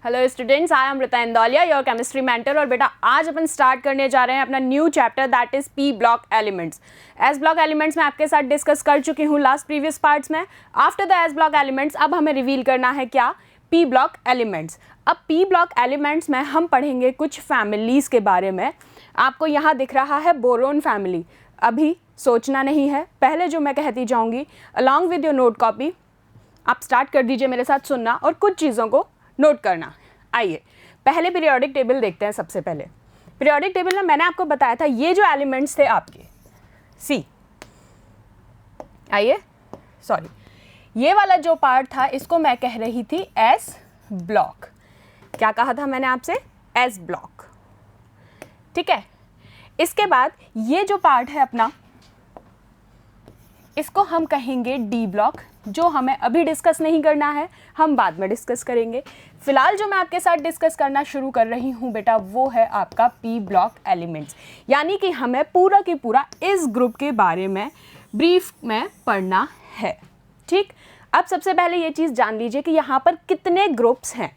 Hello students, I am Amrita Indauliya, your chemistry mentor. और बेटा आज अपन स्टार्ट करने जा रहे हैं अपना new chapter that is P block elements. S block elements मैं आपके साथ डिस्कस कर चुकी हूँ लास्ट प्रीवियस पार्ट्स में। After the S block elements अब हमें रिवील करना है क्या, पी ब्लॉक एलिमेंट्स। अब पी ब्लॉक एलिमेंट्स में हम पढ़ेंगे कुछ फैमिलीज़ के बारे में। आपको यहाँ दिख रहा है बोरोन फैमिली। अभी सोचना नहीं है, पहले जो मैं कहती जाऊँगी along with your note copy आप स्टार्ट कर दीजिए मेरे साथ सुनना और कुछ चीज़ों को नोट करना। आइए पहले पीरियोडिक टेबल देखते हैं। सबसे पहले पीरियोडिक टेबल में मैंने आपको बताया था ये जो एलिमेंट्स थे आपके सी, आइए सॉरी ये वाला जो पार्ट था इसको मैं कह रही थी एस ब्लॉक। क्या कहा था मैंने आपसे, एस ब्लॉक, ठीक है। इसके बाद ये जो पार्ट है अपना इसको हम कहेंगे डी ब्लॉक, जो हमें अभी डिस्कस नहीं करना है, हम बाद में डिस्कस करेंगे। फिलहाल जो मैं आपके साथ डिस्कस करना शुरू कर रही हूँ बेटा वो है आपका पी ब्लॉक एलिमेंट्स, यानी कि हमें पूरा की पूरा इस ग्रुप के बारे में ब्रीफ में पढ़ना है, ठीक। अब सबसे पहले ये चीज़ जान लीजिए कि यहाँ पर कितने ग्रुप्स हैं,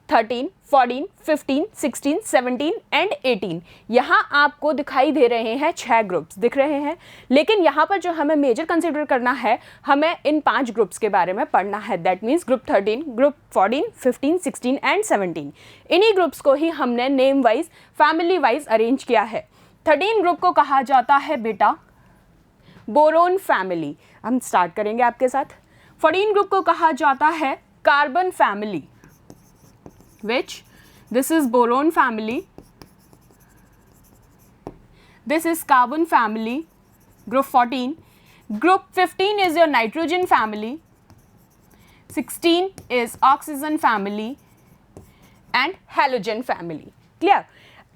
13, 14, 15, 16, 17 एंड 18। यहाँ आपको दिखाई दे रहे हैं 6 ग्रुप्स दिख रहे हैं, लेकिन यहाँ पर जो हमें मेजर कंसिडर करना है, हमें इन 5 ग्रुप्स के बारे में पढ़ना है। That means group 13, group 14, 15, 16 and 17। इन्हीं ग्रुप्स को ही हमने name wise family wise arrange किया है। 13 ग्रुप को कहा जाता है बेटा बोरोन फैमिली, हम स्टार्ट करेंगे आपके साथ। 14 ग्रुप को कहा जाता है carbon family, which this is boron family, this is carbon family, group 14. Group 15 is your nitrogen family, 16 is oxygen family and halogen family. Clear?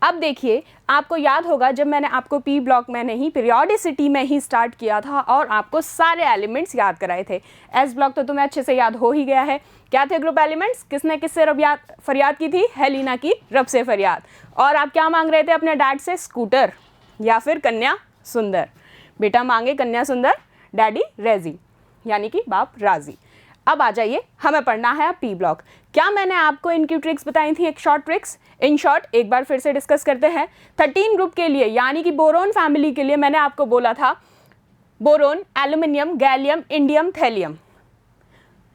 अब देखिए आपको याद होगा जब मैंने आपको पी ब्लॉक में नहीं पीरियोडिसिटी में ही स्टार्ट किया था और आपको सारे एलिमेंट्स याद कराए थे। एस ब्लॉक तो तुम्हें अच्छे से याद हो ही गया है। क्या थे ग्रुप एलिमेंट्स, किसने किससे फरियाद की थी, हेलिना की रब से फरियाद। और आप क्या मांग रहे थे अपने डैड से, स्कूटर या फिर कन्या सुंदर। बेटा मांगे कन्या सुंदर, डैडी रेजी, यानी कि बाप राजी। अब आ जाइए हमें पढ़ना है पी ब्लॉक। क्या मैंने आपको इनकी ट्रिक्स बताई थी, एक शॉर्ट ट्रिक्स। इन शॉर्ट एक बार फिर से डिस्कस करते हैं। 13 ग्रुप के लिए यानी कि बोरोन फैमिली के लिए मैंने आपको बोला था boron, aluminium, gallium, indium, thallium.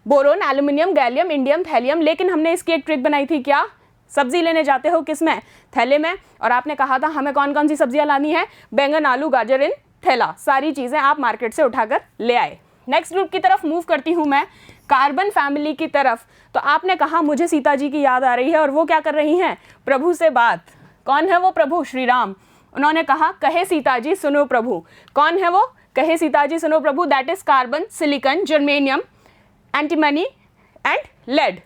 Boron, aluminium, gallium, indium, thallium. लेकिन हमने इसकी एक ट्रिक बनाई थी, क्या, सब्जी लेने जाते हो किस में, थैले में, और आपने कहा था हमें कौन कौन सी सब्जियां लानी है, बैंगन, आलू, गाजर इन थैला। सारी चीज़ें आप मार्केट से उठाकर ले आए। नेक्स्ट ग्रुप की तरफ मूव करती हूँ मैं, कार्बन फैमिली की तरफ। तो आपने कहा मुझे सीता जी की याद आ रही है और वो क्या कर रही हैं, प्रभु से बात। कौन है वो प्रभु, श्री राम। उन्होंने कहा कहे सीता जी सुनो प्रभु। कौन है वो, कहे सीता जी सुनो प्रभु, that is carbon, silicon, germanium, antimony and lead.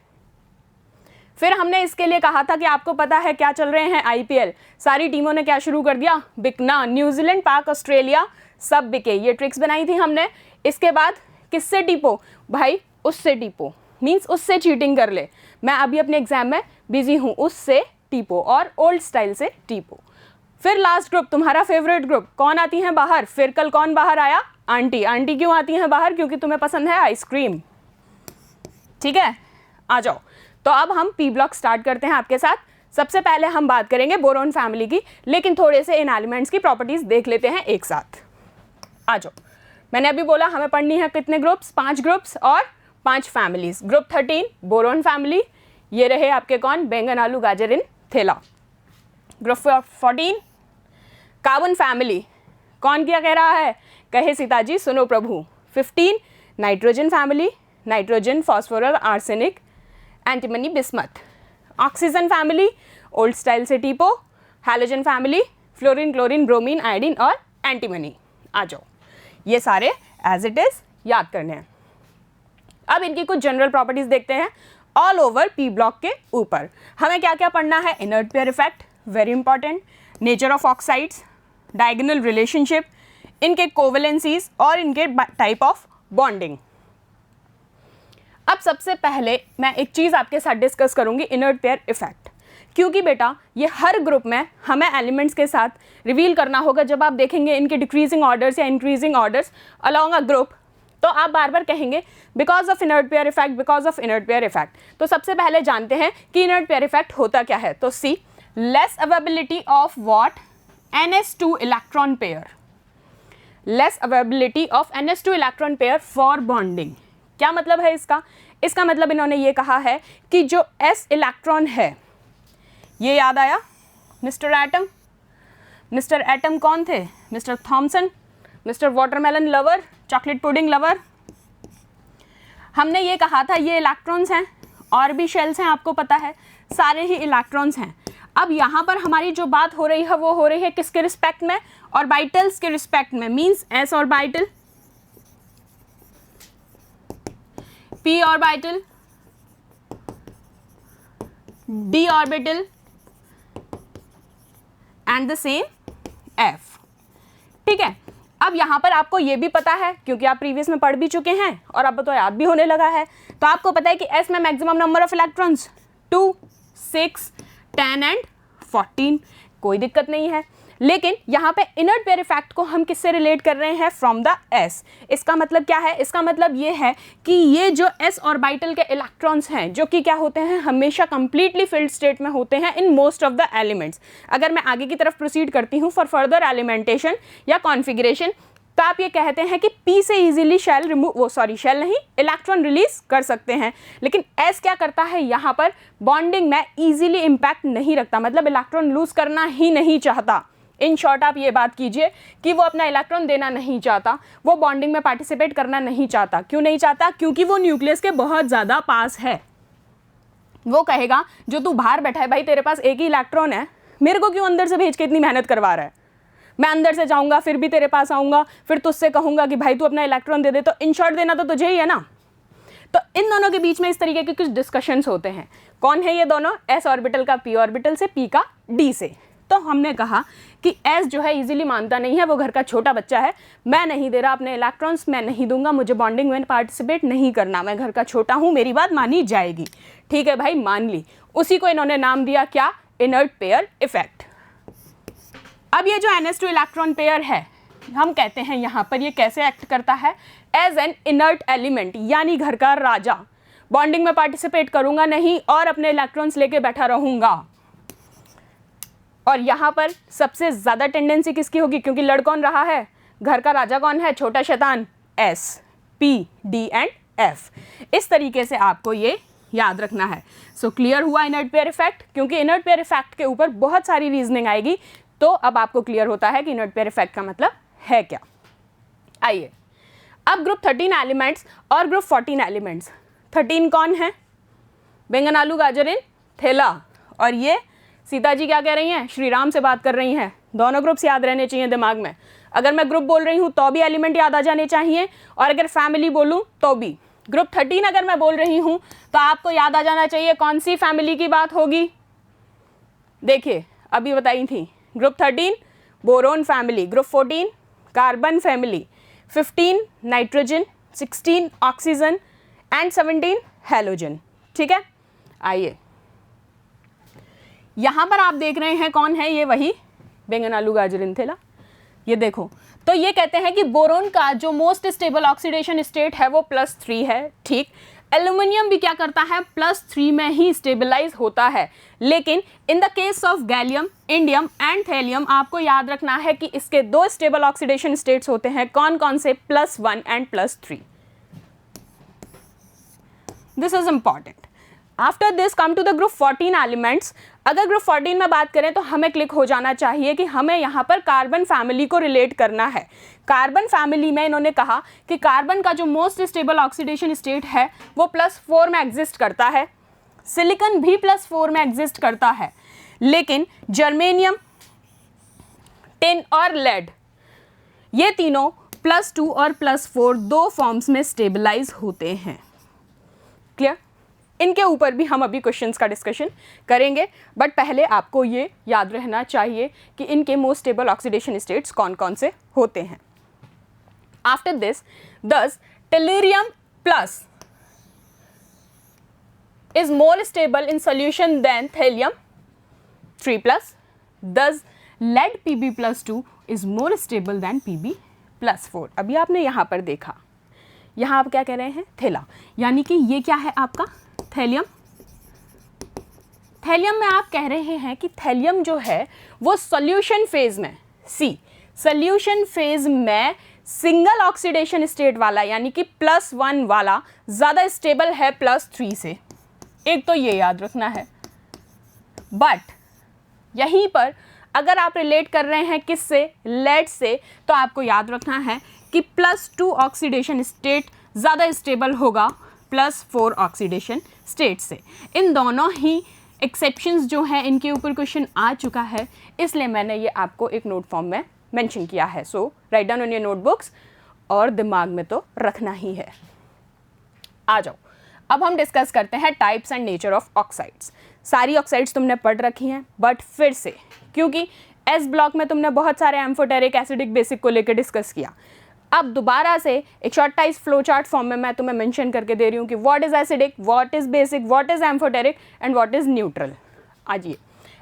फिर हमने इसके लिए कहा था कि आपको पता है क्या चल रहे हैं, आईपीएल। सारी टीमों ने क्या शुरू कर दिया, बिकना। न्यूजीलैंड, पाक, ऑस्ट्रेलिया सब बिके। ये ट्रिक्स बनाई थी हमने। इसके बाद किससे टीपो, भाई उससे टीपो, मीन्स उससे चीटिंग कर ले, मैं अभी अपने एग्जाम में बिजी हूँ, उससे टीपो और ओल्ड स्टाइल से टीपो। फिर लास्ट ग्रुप तुम्हारा फेवरेट ग्रुप, कौन आती हैं बाहर। फिर कल कौन बाहर आया, आंटी। आंटी क्यों आती हैं बाहर, क्योंकि तुम्हें पसंद है आइसक्रीम, ठीक है। आ जाओ, तो अब हम पी ब्लॉक स्टार्ट करते हैं आपके साथ। सबसे पहले हम बात करेंगे बोरोन फैमिली की, लेकिन थोड़े से इन एलिमेंट्स की प्रॉपर्टीज देख लेते हैं एक साथ। आ जाओ, मैंने अभी बोला हमें पढ़नी है कितने ग्रुप्स, 5 ग्रुप्स और 5 फैमिलीज। ग्रुप 13 बोरोन फैमिली, ये रहे आपके कौन, बैंगन, आलू, गाजर इन थैला। ग्रुप 14 कार्बन फैमिली, कौन क्या कह रहा है, कहे सीता जी सुनो प्रभु। 15 nitrogen family, nitrogen, phosphorus, arsenic, antimony, bismuth. Oxygen family, old style से टीपो। Halogen family, fluorine, chlorine, bromine, iodine और एंटीमनी। आ जाओ, ये सारे एज इट इज याद करने हैं। अब इनकी कुछ जनरल प्रॉपर्टीज देखते हैं ऑल ओवर पी ब्लॉक के ऊपर। हमें क्या क्या पढ़ना है, inert pair effect, very important, nature of oxides, diagonal relationship, इनके कोवेलेंसीज और इनके टाइप ऑफ बॉन्डिंग। अब सबसे पहले मैं एक चीज़ आपके साथ डिस्कस करूंगी, इनर्ट पेयर इफेक्ट, क्योंकि बेटा ये हर ग्रुप में हमें एलिमेंट्स के साथ रिवील करना होगा। जब आप देखेंगे इनके डिक्रीजिंग ऑर्डर्स या increasing orders along a group, तो आप बार बार कहेंगे because of inert pair effect, because of inert pair effect. तो सबसे पहले जानते हैं कि इनर्ट पेयर इफेक्ट होता क्या है। तो see, less availability of what, NS2 electron pair, less availability of NS2 electron pair for bonding. क्या मतलब है इसका? इसका मतलब इन्होंने ये कहा है कि जो S इलेक्ट्रॉन है, ये याद आया मिस्टर एटम। मिस्टर एटम कौन थे? Mister Thomson, Mister watermelon lover, chocolate pudding lover. हमने ये कहा था ये इलेक्ट्रॉन्स हैं, और भी शेल्स हैं, आपको पता है, सारे ही इलेक्ट्रॉन्स हैं। अब यहाँ पर हमारी जो बात हो रही है वो हो रही है किसके रिस्पेक्ट में? ऑर्बिटल्स के रिस्पेक्ट में, means S orbital, P orbital, D orbital and the same F। ठीक है, अब यहाँ पर आपको ये भी पता है क्योंकि आप प्रीवियस में पढ़ भी चुके हैं और अब तो याद भी होने लगा है, तो आपको पता है कि S में maximum number of electrons 2, 6, 10 and 14, कोई दिक्कत नहीं है। लेकिन यहाँ पे इनर्ट पेयर इफेक्ट को हम किससे रिलेट कर रहे हैं? From the S। इसका मतलब क्या है? इसका मतलब ये है कि ये जो S ऑर्बिटल के इलेक्ट्रॉन्स हैं, जो कि क्या होते हैं, हमेशा कंप्लीटली फिल्ड स्टेट में होते हैं in most of the elements. अगर मैं आगे की तरफ प्रोसीड करती हूँ फॉर फर्दर एलिमेंटेशन या कॉन्फ़िगरेशन, तो आप ये कहते हैं कि P से इजीली शेल रिमूव, शेल नहीं, इलेक्ट्रॉन रिलीज कर सकते हैं। लेकिन S क्या करता है? यहाँ पर बॉन्डिंग में इजीली इम्पैक्ट नहीं रखता, मतलब इलेक्ट्रॉन लूज करना ही नहीं चाहता। इन शॉर्ट आप ये बात कीजिए कि वो अपना इलेक्ट्रॉन देना नहीं चाहता, वो बॉन्डिंग में पार्टिसिपेट करना नहीं चाहता। क्यों नहीं चाहता? क्योंकि वो न्यूक्लियस के बहुत ज़्यादा पास है। वो कहेगा जो तू बाहर बैठा है भाई, तेरे पास एक ही इलेक्ट्रॉन है, मेरे को क्यों अंदर से भेज के इतनी मेहनत करवा रहा है? मैं अंदर से जाऊंगा, फिर भी तेरे पास आऊँगा, फिर तुझसे कहूँगा कि भाई तू अपना इलेक्ट्रॉन दे दे, तो इन शॉर्ट देना तो तुझे ही है ना। तो इन दोनों के बीच में इस तरीके के कुछ डिस्कशंस होते हैं। कौन है ये दोनों? S ऑर्बिटल का P ऑर्बिटल से, P का D से। तो हमने कहा कि S जो है इजीली मानता नहीं है, वो घर का छोटा बच्चा है, मैं नहीं दे रहा अपने इलेक्ट्रॉन्स, मैं नहीं दूंगा, मुझे बॉन्डिंग में पार्टिसिपेट नहीं करना, मैं घर का छोटा हूँ, मेरी बात मानी जाएगी। ठीक है भाई, मान ली। उसी को इन्होंने नाम दिया क्या? Inert pair effect. अब ये जो NS2 इलेक्ट्रॉन पेयर है, हम कहते हैं यहाँ पर ये कैसे एक्ट करता है? एज एन इनर्ट एलिमेंट, यानी घर का राजा। बॉन्डिंग में पार्टिसिपेट करूंगा नहीं और अपने इलेक्ट्रॉन्स लेके बैठा रहूंगा। और यहाँ पर सबसे ज़्यादा टेंडेंसी किसकी होगी? क्योंकि लड़ कौन रहा है? घर का राजा कौन है? छोटा शैतान S, P, D and F। इस तरीके से आपको ये याद रखना है। सो क्लियर हुआ इनर्ट पेयर इफेक्ट? क्योंकि इनर्ट पेयर इफेक्ट के ऊपर बहुत सारी रीजनिंग आएगी, तो अब आपको क्लियर होता है कि इनर्ट पेयर इफेक्ट का मतलब है क्या। आइए अब ग्रुप 13 एलिमेंट्स और ग्रुप 14 एलिमेंट्स। 13 कौन है? बैंगन आलू गाजर इन थैला। और ये सीता जी क्या कह रही हैं? श्री राम से बात कर रही हैं। दोनों ग्रुप्स याद रहने चाहिए दिमाग में। अगर मैं ग्रुप बोल रही हूँ तो भी एलिमेंट याद आ जाने चाहिए, और अगर फैमिली बोलूँ तो भी। ग्रुप 13 अगर मैं बोल रही हूँ तो आपको याद आ जाना चाहिए कौन सी फैमिली की बात होगी। देखिए अभी बताई थी, group 13 boron family, group 14 carbon family, 15 nitrogen, 16 oxygen and 17 halogen. ठीक है, आइए यहाँ पर आप देख रहे हैं कौन है? ये वही बैंगन आलू गाजर इन थैला। ये देखो, तो ये कहते हैं कि बोरोन का जो मोस्ट स्टेबल ऑक्सीडेशन स्टेट है वो +3 है। ठीक, एल्यूमिनियम भी क्या करता है? +3 में ही स्टेबलाइज होता है। लेकिन इन the case of gallium, indium and thallium आपको याद रखना है कि इसके 2 स्टेबल ऑक्सीडेशन स्टेट्स होते हैं। कौन कौन से? +1 and +3। This is important. After this come to the group 14 elements. अगर ग्रुप 14 में बात करें तो हमें क्लिक हो जाना चाहिए कि हमें यहाँ पर कार्बन फैमिली को रिलेट करना है। कार्बन फैमिली में इन्होंने कहा कि कार्बन का जो मोस्ट स्टेबल ऑक्सीडेशन स्टेट है वो +4 में एग्जिस्ट करता है। सिलिकॉन भी +4 में एग्जिस्ट करता है, लेकिन जर्मेनियम, टिन और लेड ये तीनों +2 और +4 दो फॉर्म्स में स्टेबलाइज होते हैं। क्लियर? इनके ऊपर भी हम अभी क्वेश्चंस का डिस्कशन करेंगे, बट पहले आपको ये याद रहना चाहिए कि इनके मोस्ट स्टेबल ऑक्सीडेशन स्टेट्स कौन कौन से होते हैं। आफ्टर दिस, दस tellurium plus is more stable in solution than thallium 3+. Thus lead Pb+2 is more stable than Pb+4. अभी आपने यहाँ पर देखा यहाँ आप क्या कह रहे हैं, थैला, यानी कि ये क्या है आपका थैलियम। थैलियम में आप कह रहे हैं कि थैलियम जो है वो सॉल्यूशन फेज में, सी सॉल्यूशन फेज में सिंगल ऑक्सीडेशन स्टेट वाला, यानी कि +1 वाला ज़्यादा स्टेबल है +3 से, एक तो ये याद रखना है। बट यहीं पर अगर आप रिलेट कर रहे हैं किससे, लेड से, तो आपको याद रखना है कि +2 ऑक्सीडेशन स्टेट ज़्यादा स्टेबल होगा +4 ऑक्सीडेशन स्टेट से। इन दोनों ही एक्सेप्शंस जो हैं इनके ऊपर क्वेश्चन आ चुका है, इसलिए मैंने ये आपको एक नोट फॉर्म में मेंशन किया है। So right down on your notebooks, और दिमाग में तो रखना ही है। आ जाओ, अब हम डिस्कस करते हैं types and nature of oxides. सारी ऑक्साइड्स तुमने पढ़ रखी हैं, बट फिर से क्योंकि एस ब्लॉक में तुमने बहुत सारे एम्फोटेरिक एसिडिक बेसिक को लेकर डिस्कस किया, अब दोबारा से एक शॉर्टाइज फ्लो चार्ट फॉर्म में मैं तुम्हें मेंशन करके दे रही हूँ कि what is acidic, what is basic, what is amphoteric and what is neutral. आइए,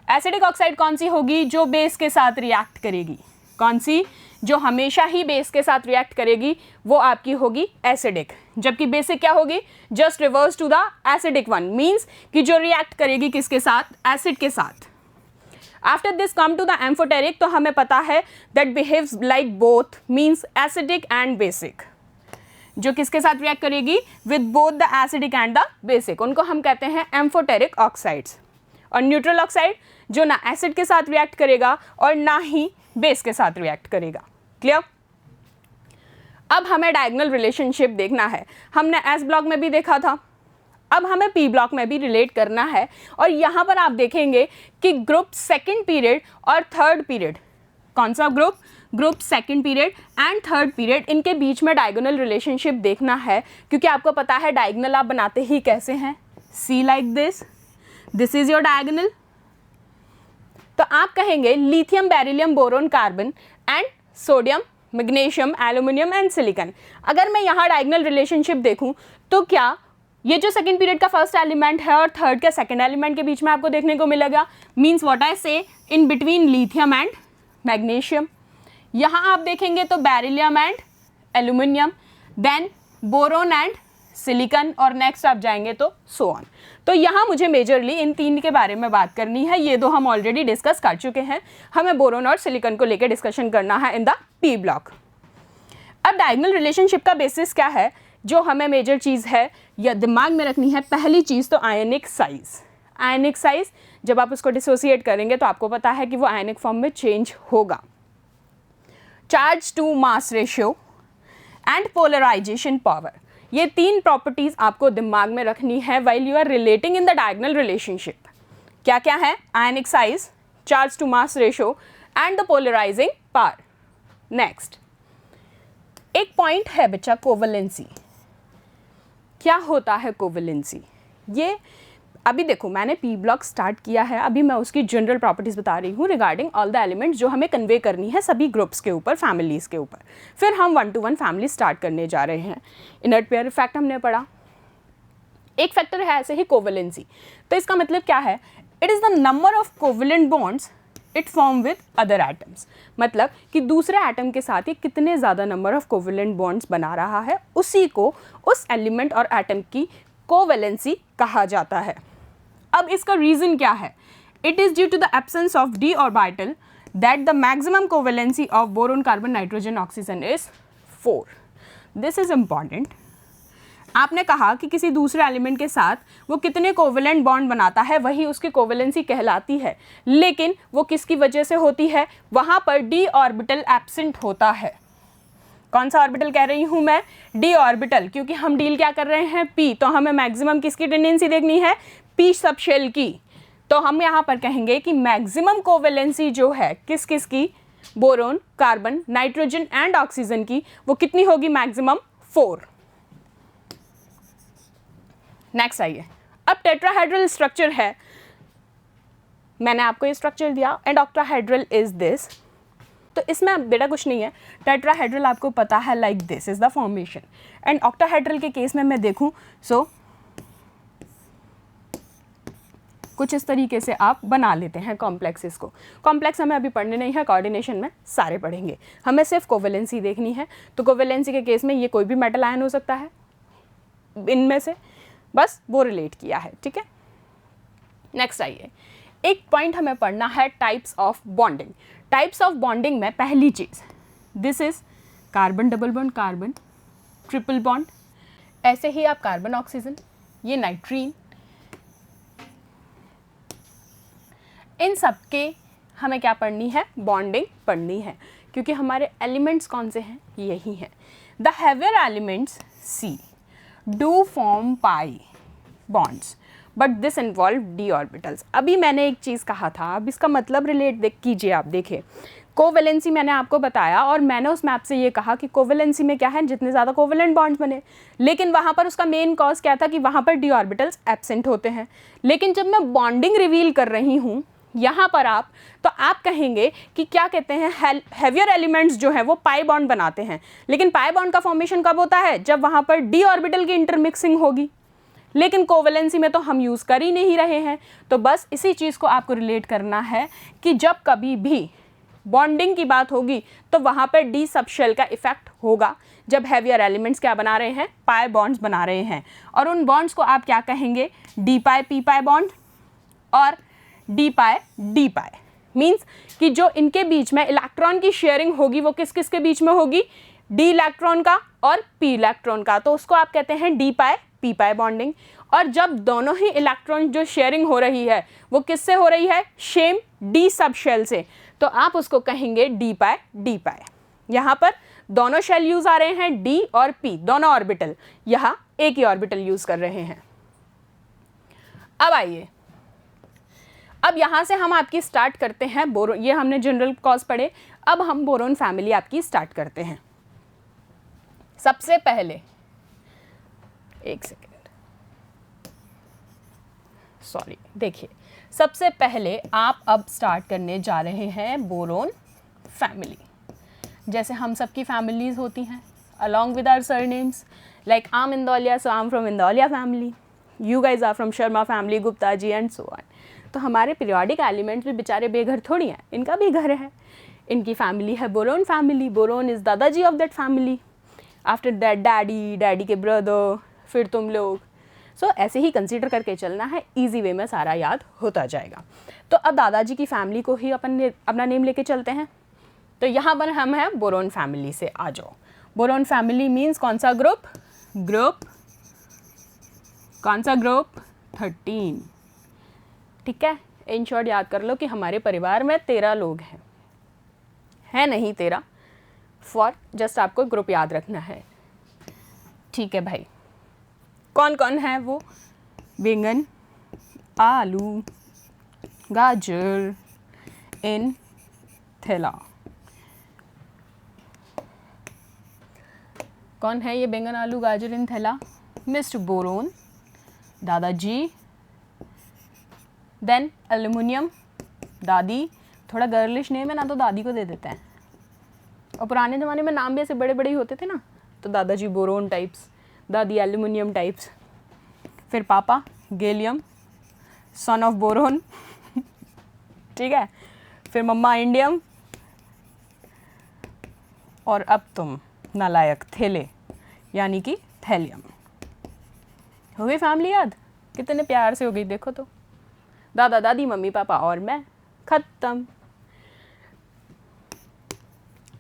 एसिडिक ऑक्साइड कौन सी होगी, जो बेस के साथ रिएक्ट करेगी, कौन सी, जो हमेशा ही बेस के साथ रिएक्ट करेगी, वो आपकी होगी एसिडिक। जबकि बेसिक क्या होगी, just reverse to the acidic one, means कि जो रिएक्ट करेगी किसके साथ, एसिड के साथ। After this come to the amphoteric, तो हमें पता है that behaves like both, means acidic and basic. जो किसके साथ रिएक्ट करेगी, with both the acidic and the basic, उनको हम कहते हैं एम्फोटेरिक ऑक्साइड्स। और न्यूट्रल ऑक्साइड जो ना एसिड के साथ रिएक्ट करेगा और ना ही बेस के साथ रिएक्ट करेगा। क्लियर? अब हमें डायगोनल रिलेशनशिप देखना है, हमने एस ब्लॉक में भी देखा था, अब हमें पी ब्लॉक में भी रिलेट करना है। और यहाँ पर आप देखेंगे कि ग्रुप सेकंड पीरियड और थर्ड पीरियड, कौन सा group, group second period and third period, इनके बीच में डायगोनल रिलेशनशिप देखना है। क्योंकि आपको पता है डायगोनल आप बनाते ही कैसे हैं, see like this is your diagonal. तो आप कहेंगे lithium, beryllium, boron, carbon and sodium, magnesium, aluminium and silicon. अगर मैं यहाँ डायगोनल रिलेशनशिप देखूं तो क्या ये जो सेकंड पीरियड का फर्स्ट एलिमेंट है और थर्ड के सेकंड एलिमेंट के बीच में आपको देखने को मिलेगा, means what I say, in between lithium and magnesium. यहाँ आप देखेंगे तो beryllium and aluminium, then boron and silicon, और नेक्स्ट आप जाएंगे तो सो ऑन। तो यहाँ मुझे मेजरली इन तीन के बारे में बात करनी है, ये दो हम ऑलरेडी डिस्कस कर चुके हैं, हमें बोरोन और सिलिकॉन को लेकर डिस्कशन करना है इन द पी ब्लॉक। अब डायगोनल रिलेशनशिप का बेसिस क्या है, जो हमें मेजर चीज़ है या दिमाग में रखनी है, पहली चीज़ तो आयनिक साइज। आयनिक साइज जब आप उसको डिसोसिएट करेंगे तो आपको पता है कि वो आयनिक फॉर्म में चेंज होगा। Charge to mass ratio and polarisation power, ये तीन प्रॉपर्टीज आपको दिमाग में रखनी है while you are relating in the diagonal relationship. क्या क्या है, ionic size, charge to mass ratio and the polarising power. Next एक पॉइंट है बच्चा, कोवलेंसी। क्या होता है कोवलेंसी, ये अभी देखो मैंने पी ब्लॉक स्टार्ट किया है, अभी मैं उसकी जनरल प्रॉपर्टीज बता रही हूँ रिगार्डिंग ऑल द एलिमेंट्स जो हमें कन्वे करनी है सभी ग्रुप्स के ऊपर, फैमिलीज़ के ऊपर। फिर हम 1 to 1 फैमिली स्टार्ट करने जा रहे हैं। इनर्ट पेयर इफेक्ट हमने पढ़ा, एक फैक्टर है ऐसे ही कोवलेंसी। तो इसका मतलब क्या है, it is the number of covalent bonds it form with other atoms, मतलब कि दूसरे एटम के साथ ये कितने ज़्यादा नंबर ऑफ कोवलेंट बॉन्ड्स बना रहा है, उसी को उस एलिमेंट और एटम की कोवलेंसी कहा जाता है। अब इसका रीज़न क्या है, it is due to the absence of d orbital that the maximum covalency of boron, carbon, nitrogen, oxygen is 4। This is important. आपने कहा कि किसी दूसरे एलिमेंट के साथ वो कितने कोवलेंट बॉन्ड बनाता है, वही उसकी कोवलेंसी कहलाती है, लेकिन वो किसकी वजह से होती है, वहाँ पर डी ऑर्बिटल एब्सेंट होता है। कौन सा ऑर्बिटल कह रही हूँ मैं, डी ऑर्बिटल, क्योंकि हम डील क्या कर रहे हैं, पी, तो हमें मैक्सिमम किसकी टेंडेंसी देखनी है, पी सबशेल की। तो हम यहाँ पर कहेंगे कि मैक्सिमम कोवलेंसी जो है किस किस की, boron, carbon, nitrogen and oxygen की, वो कितनी होगी, मैक्सिमम 4। नेक्स्ट आइए, अब टेट्राहेड्रल स्ट्रक्चर है, मैंने आपको ये स्ट्रक्चर दिया, एंड ऑक्टाहेड्रल इज दिस। तो इसमें बेटा कुछ नहीं है, टेट्राहेड्रल आपको पता है like this is the formation, and octahedral के केस में मैं देखूं, सो कुछ इस तरीके से आप बना लेते हैं कॉम्प्लेक्सेस को। कॉम्प्लेक्स हमें अभी पढ़ने नहीं है, कोऑर्डिनेशन में सारे पढ़ेंगे, हमें सिर्फ कोवेलेंसी देखनी है। तो कोवेलेंसी के केस में ये कोई भी मेटल आयन हो सकता है इनमें से, बस वो रिलेट किया है, ठीक है। नेक्स्ट आइए, एक पॉइंट हमें पढ़ना है types of bonding. Types of bonding में पहली चीज़, this is carbon double bond carbon, triple bond, ऐसे ही आप कार्बन ऑक्सीजन, ये नाइट्रीन, इन सब के हमें क्या पढ़नी है, बॉन्डिंग पढ़नी है, क्योंकि हमारे एलिमेंट्स कौन से हैं, यही हैं। The heavier elements C do form pi bonds but this involve d orbitals. अभी मैंने एक चीज़ कहा था, अब इसका मतलब रिलेट देख कीजिए आप, देखिए कोवेलेंसी मैंने आपको बताया और मैंने उस मैप से ये कहा कि कोवेलेंसी में क्या है, जितने ज़्यादा कोवेलेंट बॉन्ड्स बने, लेकिन वहाँ पर उसका मेन कॉज क्या था कि वहाँ पर डी ऑर्बिटल्स एब्सेंट होते हैं। लेकिन जब मैं बॉन्डिंग रिवील कर रही हूँ यहाँ पर आप, तो आप कहेंगे कि क्या कहते हैं, हैवियर एलिमेंट्स जो हैं वो पाई बॉन्ड बनाते हैं, लेकिन पाई बॉन्ड का फॉर्मेशन कब होता है, जब वहाँ पर डी ऑर्बिटल की इंटरमिक्सिंग होगी। लेकिन कोवेलेंसी में तो हम यूज़ कर ही नहीं रहे हैं। तो बस इसी चीज़ को आपको रिलेट करना है कि जब कभी भी बॉन्डिंग की बात होगी तो वहाँ पर डी सबशेल का इफेक्ट होगा, जब हैवियर एलिमेंट्स क्या बना रहे हैं, पाई बॉन्ड्स बना रहे हैं। और उन बॉन्ड्स को आप क्या कहेंगे, डी पाई पी पाई बॉन्ड और डी पाई डी पाई। मीन्स कि जो इनके बीच में इलेक्ट्रॉन की शेयरिंग होगी वो किस किस के बीच में होगी, डी इलेक्ट्रॉन का और पी इलेक्ट्रॉन का, तो उसको आप कहते हैं डी पाई पी पाई बॉन्डिंग। और जब दोनों ही इलेक्ट्रॉन जो शेयरिंग हो रही है वो किससे हो रही है, सेम डी सब शेल से, तो आप उसको कहेंगे डी पाई डी पाई। यहाँ पर दोनों शेल यूज आ रहे हैं, डी और पी दोनों ऑर्बिटल, यहाँ एक ही ऑर्बिटल यूज कर रहे हैं। अब आइए, अब यहाँ से हम आपकी स्टार्ट करते हैं बोरोन, ये हमने जनरल कॉज पढ़े, अब हम बोरोन फैमिली आपकी स्टार्ट करते हैं। सबसे पहले एक सेकेंड, सॉरी, देखिए सबसे पहले आप अब स्टार्ट करने जा रहे हैं बोरोन फैमिली। जैसे हम सबकी फैमिलीज होती हैं along with our surnames, like I am Indoliya so I am from Indoliya family, you guys are from Sharma family, Gupta ji and so on. तो हमारे पीरियोडिक एलिमेंट्स भी बेचारे बेघर थोड़ी हैं, इनका भी घर है, इनकी फैमिली है बोरोन फैमिली। बोरोन इज दादाजी of that family, after that daddy, daddy के ब्रदर, फिर तुम लोग। सो ऐसे ही कंसीडर करके चलना है, इजी वे में सारा याद होता जाएगा। तो अब दादाजी की फैमिली को ही अपना नेम लेके चलते हैं। तो यहाँ पर हम हैं बोरोन फैमिली से, आ जाओ। बोरोन फैमिली मीन्स कौन सा ग्रुप, कौन सा ग्रुप, 13, ठीक है। इन शॉर्ट याद कर लो कि हमारे परिवार में 13 लोग हैं, है नहीं 13, फॉर जस्ट आपको ग्रुप याद रखना है, ठीक है भाई। कौन कौन है वो, बैंगन, आलू, गाजर इन थैला। कौन है ये बैंगन आलू गाजर इन थैला, मिस्टर बोरोन, दादाजी, देन एल्युमिनियम, दादी, थोड़ा गर्लिश नेम है ना तो दादी को दे देते हैं, और पुराने ज़माने में नाम भी ऐसे बड़े बड़े ही होते थे ना, तो दादाजी बोरोन टाइप्स, दादी एल्युमिनियम टाइप्स। फिर पापा गैलियम, सन ऑफ बोरोन, ठीक है। फिर मम्मा इंडियम, और अब तुम नालायक थैले, यानी कि थैलियम। हो गई फैमिली याद, कितने प्यार से हो गई, देखो तो, दादा दादी मम्मी पापा और मैं, खत्म।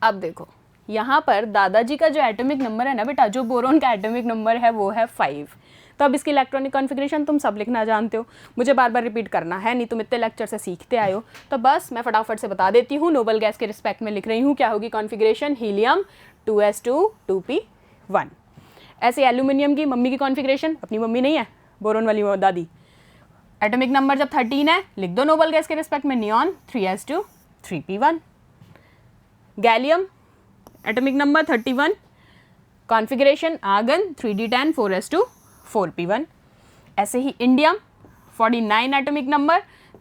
अब देखो यहाँ पर दादाजी का जो एटॉमिक नंबर है ना बेटा, जो बोरोन का एटॉमिक नंबर है वो है 5। तो अब इसकी इलेक्ट्रॉनिक कॉन्फ़िगरेशन तुम सब लिखना जानते हो, मुझे बार बार रिपीट करना है नहीं, तुम इतने लेक्चर से सीखते आए हो, तो बस मैं फटाफट से बता देती हूँ। नोबल गैस के रिस्पेक्ट में लिख रही हूँ, क्या होगी कॉन्फ़िगरेशन, हीलियम 2s2 2p1। ऐसे एल्यूमिनियम की मम्मी की कॉन्फ़िगरेशन, अपनी मम्मी नहीं है, बोरोन वाली दादी, एटॉमिक नंबर जब 13 है लिख दो नोबल गैस के रिस्पेक्ट में neon 3s2 3p1। Gallium atomic number 31, configuration argon 3d10 4s2 4p1। ऐसे ही indium 49 atomic number,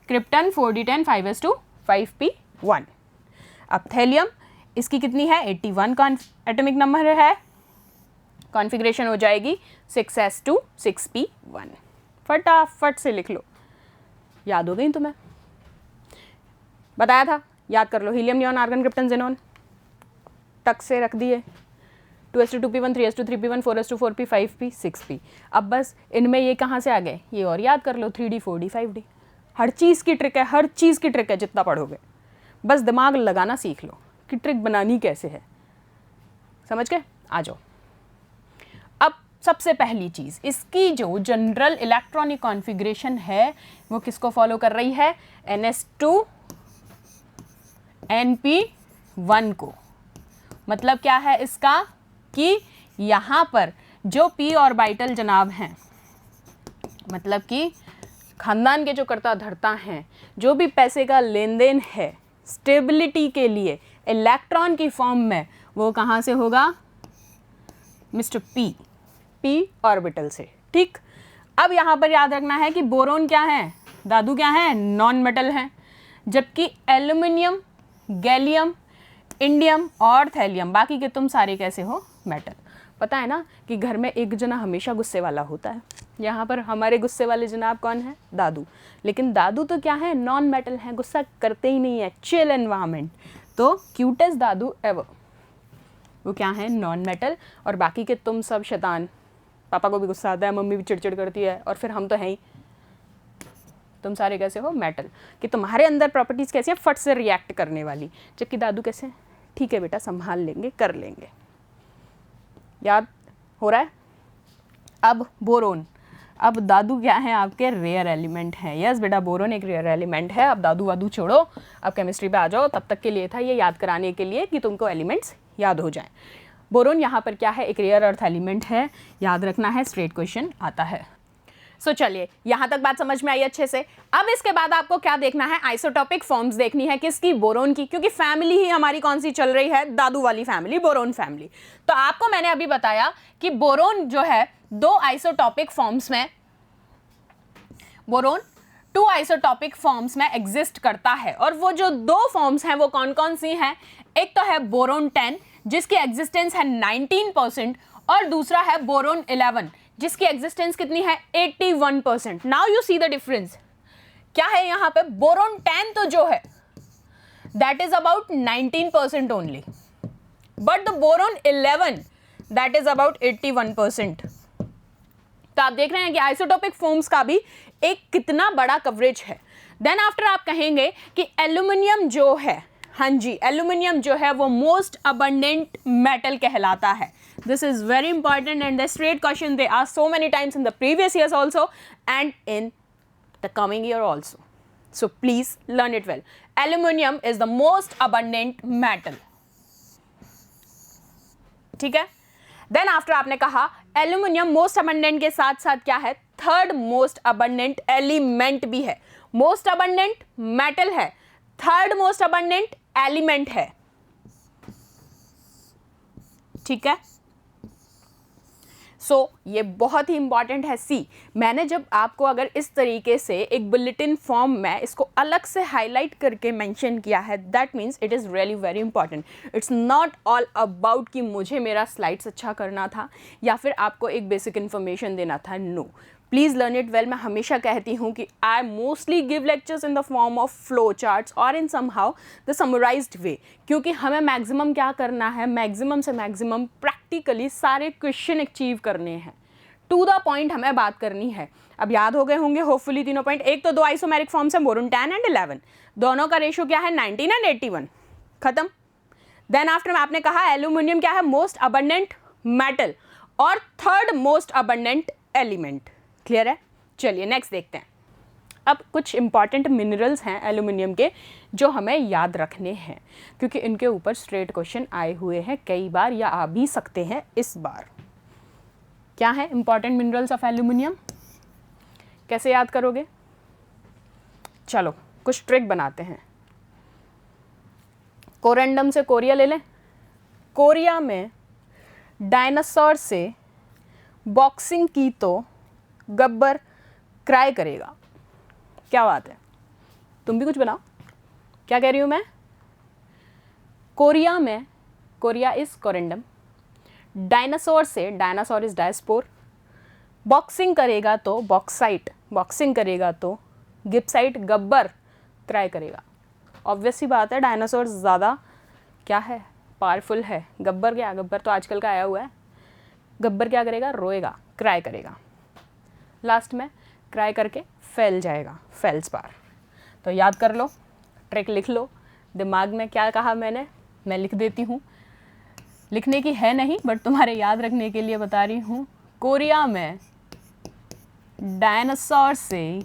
krypton 4d10 5s2 5p1। अब थैलियम, इसकी कितनी है 81 एटॉमिक नंबर है, कॉन्फ़िगरेशन हो जाएगी 6s2 6p1। फटाफट से लिख लो। याद हो गई तुम्हें, बताया था, याद कर लो। Helium, neon, argon, krypton, xenon, टक से रख दिए। 2s2p1, 3s23p1, 4s24p, 5p, 6p। अब बस इनमें ये कहाँ से आ गए, ये और याद कर लो, 3d, 4d, 5d। हर चीज़ की ट्रिक है, हर चीज़ की ट्रिक है, जितना पढ़ोगे बस दिमाग लगाना सीख लो कि ट्रिक बनानी कैसे है। समझ गए? आ जाओ। अब सबसे पहली चीज़, इसकी जो जनरल इलेक्ट्रॉनिक कॉन्फ़िगरेशन है वो किसको फॉलो कर रही है, NS2 NP1 को। मतलब क्या है इसका कि यहाँ पर जो p ऑर्बिटल जनाब हैं, मतलब कि खानदान के जो करता धरता हैं, जो भी पैसे का लेन देन है स्टेबिलिटी के लिए इलेक्ट्रॉन की फॉर्म में, वो कहाँ से होगा, मिस्टर p ऑर्बिटल से। ठीक, अब यहाँ पर याद रखना है कि बोरोन क्या है, दादू क्या है, नॉन मेटल है, जबकि एल्यूमिनियम, गैलियम, इंडियम और थैलियम, बाकी के तुम सारे कैसे हो, मेटल। पता है ना कि घर में एक जना हमेशा गुस्से वाला होता है। यहाँ पर हमारे गुस्से वाले जनाब कौन है, दादू। लेकिन दादू तो क्या है, नॉन मेटल है, गुस्सा करते ही नहीं है, चिल एनवायरनमेंट। तो क्यूटेस्ट दादू एवर, वो क्या है, नॉन मेटल। और बाकी के तुम सब शैतान, पापा को भी गुस्सा आता है, मम्मी भी चिड़चिड़ करती है, और फिर हम तो हैं ही, तुम सारे कैसे हो, मेटल। कि तुम्हारे अंदर प्रॉपर्टीज़ कैसी हैं, फट से रिएक्ट करने वाली। जबकि दादू कैसे, ठीक है बेटा, संभाल लेंगे, कर लेंगे। याद हो रहा है? अब बोरोन, अब दादू क्या है आपके, रेयर एलिमेंट है। यस बेटा, बोरोन एक रेयर एलिमेंट है। अब दादू वादू छोड़ो, अब केमिस्ट्री पे आ जाओ। तब तक के लिए था ये याद कराने के लिए कि तुमको एलिमेंट्स याद हो जाएं। बोरोन यहाँ पर क्या है, एक रेयर अर्थ एलिमेंट है, याद रखना है, स्ट्रेट क्वेश्चन आता है। सो चलिए, यहाँ तक बात समझ में आई अच्छे से। अब इसके बाद आपको क्या देखना है, आइसोटॉपिक फॉर्म्स देखनी है, किसकी, बोरोन की, क्योंकि फैमिली ही हमारी कौन सी चल रही है, दादू वाली फैमिली, बोरोन फैमिली। तो आपको मैंने अभी बताया कि बोरोन जो है दो आइसोटॉपिक फॉर्म्स में, बोरोन 2 आइसोटॉपिक फॉर्म्स में एग्जिस्ट करता है। और वो जो 2 फॉर्म्स हैं वो कौन कौन सी हैं, एक तो है बोरोन 10 जिसकी एग्जिस्टेंस है 19%, और दूसरा है बोरोन 11 जिसकी एग्जिस्टेंस कितनी है, 81%। Now you see the difference. क्या है यहाँ पे, बोरोन 10 तो जो है that is about 19% only, but the boron 11 that is about 81%। तो आप देख रहे हैं कि आइसोटॉपिक फॉर्म्स का भी एक कितना बड़ा कवरेज है। देन आफ्टर आप कहेंगे कि एल्यूमिनियम जो है, हाँ जी, एल्यूमिनियम जो है वो मोस्ट अबंडेंट मेटल कहलाता है। This is very important and the straight question they asked so many times in the previous years also and in the coming year also, so please learn it well. Aluminium is the most abundant metal, ठीक है। Then after आपने कहा aluminium most abundant के साथ साथ क्या है, third most abundant element भी है। मोस्ट अबंडेंट मेटल है, थर्ड मोस्ट अबंडेंट एलिमेंट है, ठीक है। सो ये बहुत ही इंपॉर्टेंट है। सी, मैंने जब आपको अगर इस तरीके से एक बुलेटिन फॉर्म में इसको अलग से हाईलाइट करके मेंशन किया है, that means it is really very important. It's not all about कि मुझे मेरा स्लाइड्स अच्छा करना था या फिर आपको एक बेसिक इन्फॉर्मेशन देना था। No, please learn it well. मैं हमेशा कहती हूँ कि I mostly give lectures in the form of flow charts और in somehow the summarised way, क्योंकि हमें मैक्सिमम क्या करना है, मैक्सिमम से मैक्सिमम प्रैक्टिकली सारे क्वेश्चन अचीव करने हैं, टू द पॉइंट हमें बात करनी है। अब याद हो गए होंगे होपफुली तीनों पॉइंट। एक तो 2 आइसोमेरिक फॉर्म्स हैं, बोरोन 10 एंड 11, दोनों का रेशियो क्या है, 19 एंड 81, खत्म। देन आफ्टर आपने कहा एल्यूमिनियम क्या है, मोस्ट अबंडेंट मेटल और third most abundant element. Clear है? चलिए नेक्स्ट देखते हैं। अब कुछ इंपॉर्टेंट मिनरल्स हैं एल्यूमिनियम के जो हमें याद रखने हैं, क्योंकि इनके ऊपर स्ट्रेट क्वेश्चन आए हुए हैं कई बार या आ भी सकते हैं इस बार। क्या है इंपॉर्टेंट मिनरल्स ऑफ एल्यूमिनियम, कैसे याद करोगे? चलो कुछ ट्रिक बनाते हैं। कोरेंडम से कोरिया ले लें। कोरिया में डायनासोर से बॉक्सिंग की तो गब्बर क्राई करेगा। क्या बात है, तुम भी कुछ बनाओ। क्या कह रही हूँ मैं? कोरिया में, कोरिया इज कोरेंडम, डायनासोर से, डायनासोर इज डायस्पोर, बॉक्सिंग करेगा तो बॉक्साइट, बॉक्सिंग करेगा तो गिब्साइट गब्बर क्राई करेगा। ऑब्वियस सी बात है, डायनासोर ज़्यादा क्या है, पावरफुल है। गब्बर क्या, गब्बर तो आजकल का आया हुआ है। गब्बर क्या करेगा, रोएगा, क्राई करेगा, लास्ट में क्राई करके फैल जाएगा, फेल्सपार। तो याद कर लो, ट्रिक लिख लो दिमाग में। क्या कहा मैंने, मैं लिख देती हूँ, लिखने की है नहीं बट तुम्हारे याद रखने के लिए बता रही हूँ। कोरिया में डायनासोर से